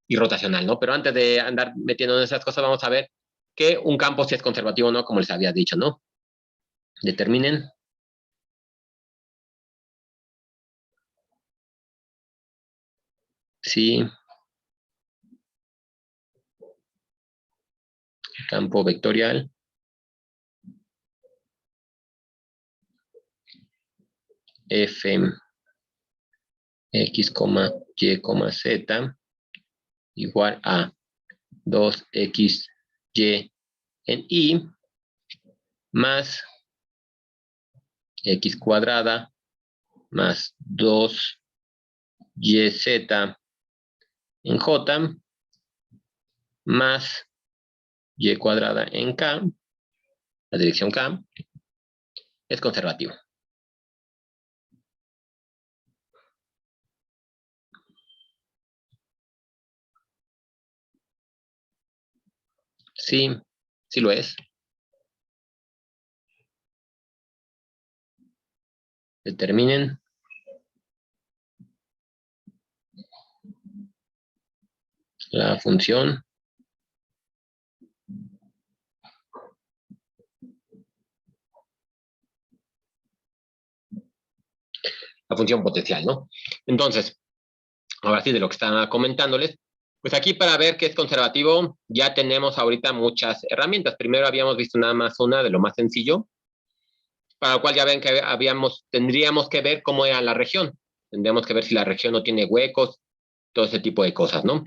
A: irrotacional, ¿no? Pero antes de andar metiendo en esas cosas, vamos a ver que un campo sí es conservativo o no, como les había dicho, ¿no? Determinen. Sí. Campo vectorial f x, y, z igual a 2x, y en y más x cuadrada más 2yz en j más y cuadrada en k, la dirección k, es conservativo. Sí, sí lo es. Determinen. La función potencial, ¿no? Entonces, ahora sí, de lo que estaba comentándoles, pues aquí para ver qué es conservativo, ya tenemos ahorita muchas herramientas. Primero habíamos visto nada más una de lo más sencillo, para lo cual ya ven que tendríamos que ver cómo era la región. Tendríamos que ver si la región no tiene huecos, todo ese tipo de cosas, ¿no?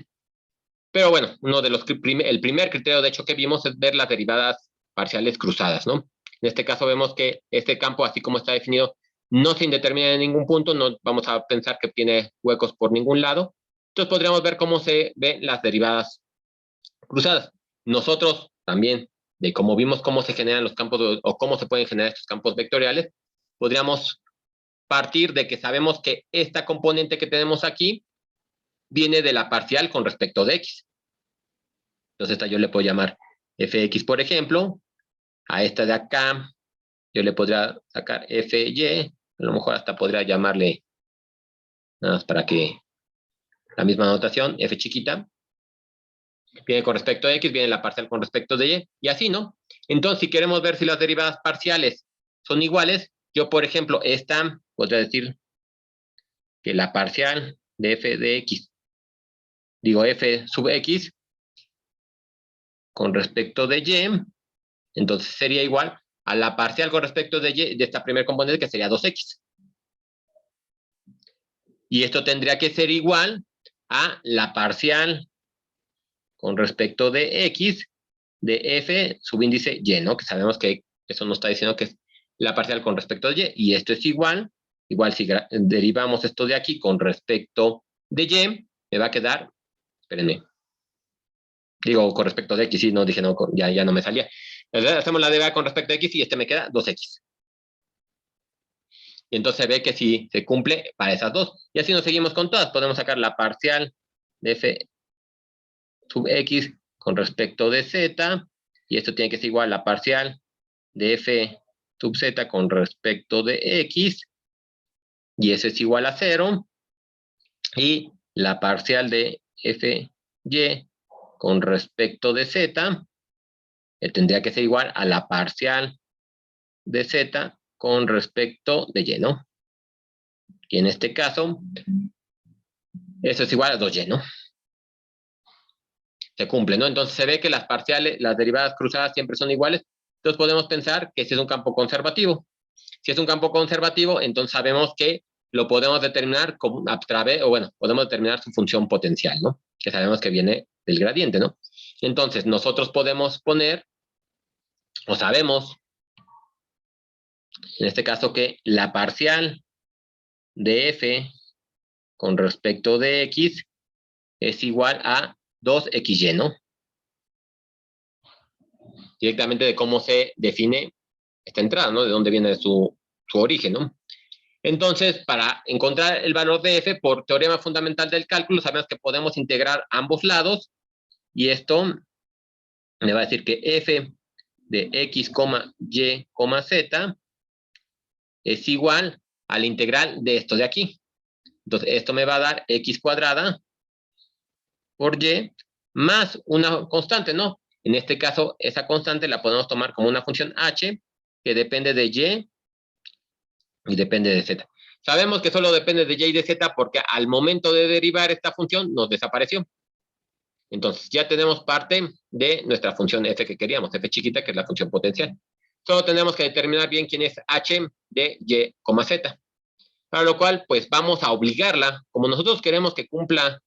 A: Pero bueno, el primer criterio, de hecho, que vimos es ver las derivadas parciales cruzadas, ¿no? En este caso vemos que este campo, así como está definido, no se indetermina en ningún punto, no vamos a pensar que tiene huecos por ningún lado. Entonces podríamos ver cómo se ven las derivadas cruzadas. Nosotros también, de cómo vimos cómo se generan los campos o cómo se pueden generar estos campos vectoriales, podríamos partir de que sabemos que esta componente que tenemos aquí viene de la parcial con respecto de x. Entonces esta yo le puedo llamar fx, por ejemplo. A esta de acá yo le podría sacar fy. A lo mejor hasta podría llamarle, nada más para que la misma notación, f chiquita. Viene con respecto a x, viene la parcial con respecto de y, y así, ¿no? Entonces, si queremos ver si las derivadas parciales son iguales, yo, por ejemplo, esta podría decir que la parcial de f de x, digo f sub x, con respecto de y, entonces sería igual a la parcial con respecto de y de esta primer componente, que sería 2x. Y esto tendría que ser igual a la parcial con respecto de x de f subíndice y, ¿no? Que sabemos que eso nos está diciendo que es la parcial con respecto de y, y esto es igual si derivamos esto de aquí con respecto de y, me va a quedar, espérenme, digo con respecto de x, sí, no dije, no, ya no me salía, Hacemos la derivada con respecto a x y este me queda 2x. Y entonces se ve que sí se cumple para esas dos. Y así nos seguimos con todas. Podemos sacar la parcial de f sub x con respecto de z. Y esto tiene que ser igual a la parcial de f sub z con respecto de x. Y eso es igual a 0. Y la parcial de f y con respecto de z tendría que ser igual a la parcial de z con respecto de y, ¿no? Y en este caso, eso es igual a 2y, ¿no? Se cumple, ¿no? Entonces se ve que las parciales, las derivadas cruzadas siempre son iguales. Entonces podemos pensar que este es un campo conservativo. Si es un campo conservativo, entonces sabemos que lo podemos determinar como a través, o bueno, podemos determinar su función potencial, ¿no? Que sabemos que viene del gradiente, ¿no? Entonces nosotros podemos poner, o sabemos, en este caso que la parcial de f con respecto de x es igual a 2xy, ¿no? Directamente de cómo se define esta entrada, ¿no? De dónde viene su origen, ¿no? Entonces, para encontrar el valor de f, por teorema fundamental del cálculo, sabemos que podemos integrar ambos lados, y esto me va a decir que f de x, y, z es igual a la integral de esto de aquí. Entonces, esto me va a dar x cuadrada por y más una constante, ¿no? En este caso, esa constante la podemos tomar como una función h que depende de y depende de z. Sabemos que solo depende de y y de z porque al momento de derivar esta función nos desapareció. Entonces, ya tenemos parte de nuestra función f que queríamos, f chiquita, que es la función potencial. Solo tenemos que determinar bien quién es h de y, z. Para lo cual, pues vamos a obligarla, como nosotros queremos que cumpla,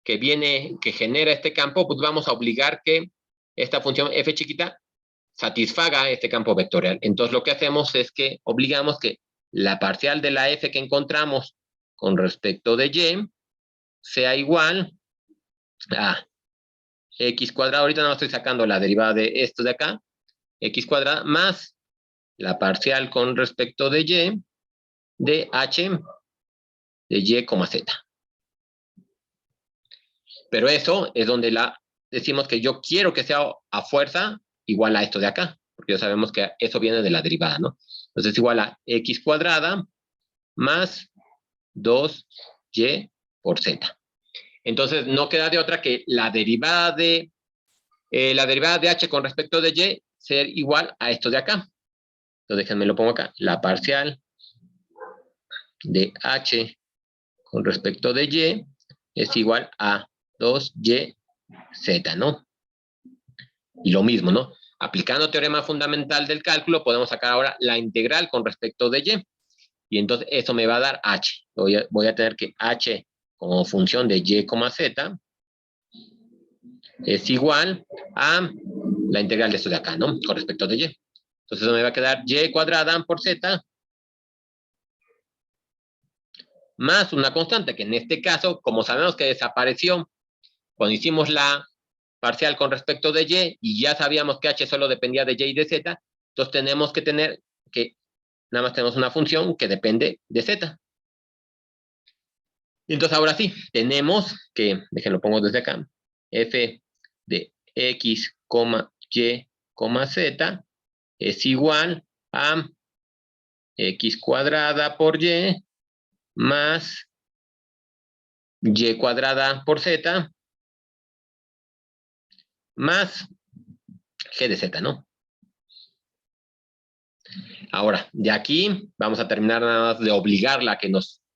A: que genera este campo, pues vamos a obligar que esta función f chiquita satisfaga este campo vectorial. Entonces lo que hacemos es que obligamos que la parcial de la f que encontramos con respecto de y sea igual a x cuadrado, ahorita no estoy sacando la derivada de esto de acá, x cuadrada más la parcial con respecto de y de h de y, z. Pero eso es donde decimos que yo quiero que sea a fuerza igual a esto de acá, porque ya sabemos que eso viene de la derivada, ¿no? Entonces es igual a x cuadrada más 2y por z. Entonces no queda de otra que la derivada de h con respecto de y ser igual a esto de acá. Entonces déjenme lo pongo acá. La parcial de h con respecto de y es igual a 2y z, ¿no? Y lo mismo, ¿no? Aplicando teorema fundamental del cálculo, podemos sacar ahora la integral con respecto de y. Y entonces eso me va a dar h. Voy a tener que h como función de y, z es igual a la integral de esto de acá, ¿no? Con respecto de y. Entonces eso me va a quedar y cuadrada por z más una constante, que en este caso, como sabemos que desapareció cuando hicimos la parcial con respecto de y ya sabíamos que h solo dependía de y y de z, entonces tenemos que tener que nada más tenemos una función que depende de z. Y entonces ahora sí, tenemos que, déjenlo pongo desde acá, f de x, y, z es igual a x cuadrada por y más y cuadrada por z más g de z, ¿no? Ahora, de aquí vamos a terminar nada más de obligarla a que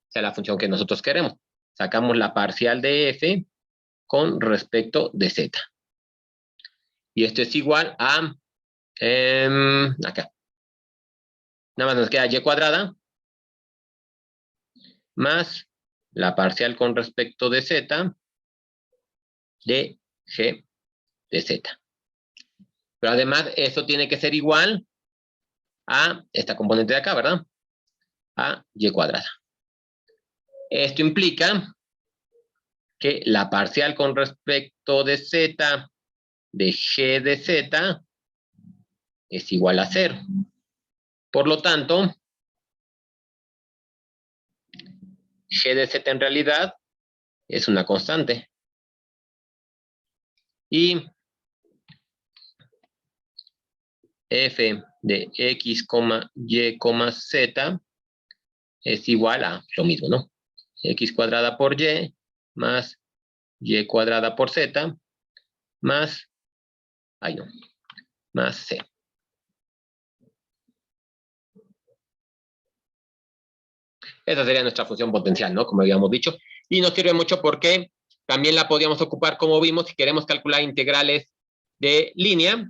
A: sea la función que nosotros queremos. Sacamos la parcial de f con respecto de z. Y esto es igual a, acá. Nada más nos queda y cuadrada más la parcial con respecto de z de g de z. Pero además eso tiene que ser igual a esta componente de acá, ¿verdad? A y cuadrada. Esto implica que la parcial con respecto de z de g de z es igual a 0. Por lo tanto, g de z en realidad es una constante. Y f de x, y, z es igual a lo mismo, ¿no? X cuadrada por y más y cuadrada por z más, más c. Esa sería nuestra función potencial, ¿no? Como habíamos dicho. Y nos sirve mucho porque también la podíamos ocupar, como vimos, si queremos calcular integrales de línea.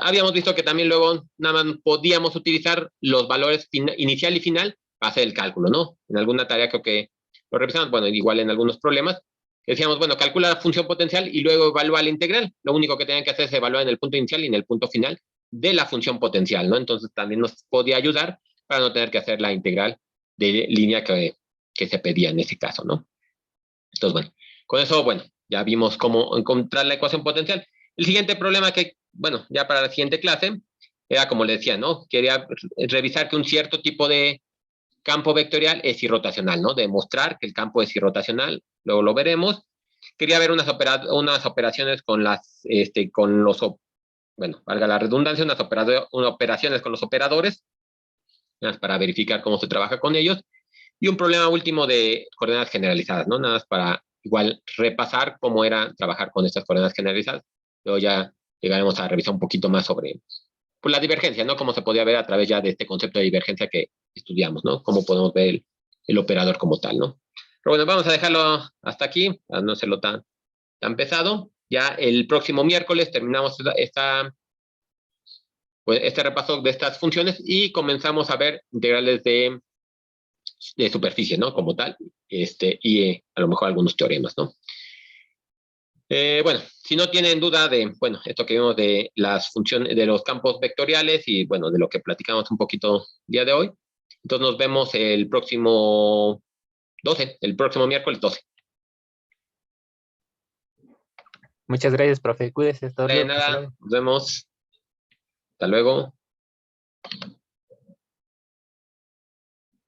A: Habíamos visto que también luego nada más podíamos utilizar los valores inicial y final para hacer el cálculo, ¿no? En alguna tarea creo que lo revisamos, bueno, igual en algunos problemas, decíamos, bueno, calcula la función potencial y luego evalúa la integral. Lo único que tenían que hacer es evaluar en el punto inicial y en el punto final de la función potencial, ¿no? Entonces también nos podía ayudar para no tener que hacer la integral de línea que se pedía en ese caso, ¿no? Entonces, bueno, con eso, bueno, ya vimos cómo encontrar la ecuación potencial. El siguiente problema que, bueno, ya para la siguiente clase, era como le decía, ¿no? Quería revisar que un cierto tipo de campo vectorial es irrotacional, ¿no? Demostrar que el campo es irrotacional, luego lo veremos. Quería ver unas operaciones con con los, bueno, valga la redundancia, unas operaciones con los operadores, para verificar cómo se trabaja con ellos. Y un problema último de coordenadas generalizadas, ¿no? Nada más para igual repasar cómo era trabajar con estas coordenadas generalizadas. Luego ya llegaremos a revisar un poquito más sobre pues, la divergencia, ¿no? Cómo se podía ver a través ya de este concepto de divergencia que estudiamos, ¿no? Cómo podemos ver el operador como tal, ¿no? Pero bueno, vamos a dejarlo hasta aquí, para no hacerlo tan pesado. Ya el próximo miércoles terminamos este repaso de estas funciones y comenzamos a ver integrales de superficie, ¿no? Como tal, y a lo mejor algunos teoremas, ¿no? Bueno, si no tienen duda de, bueno, esto que vimos de las funciones, de los campos vectoriales y, bueno, de lo que platicamos un poquito el día de hoy, entonces nos vemos el próximo miércoles 12.
B: Muchas gracias, profe. Cuídese. Hasta
A: De
B: luego. Hasta
A: nada,
B: luego.
A: nos vemos. Hasta luego.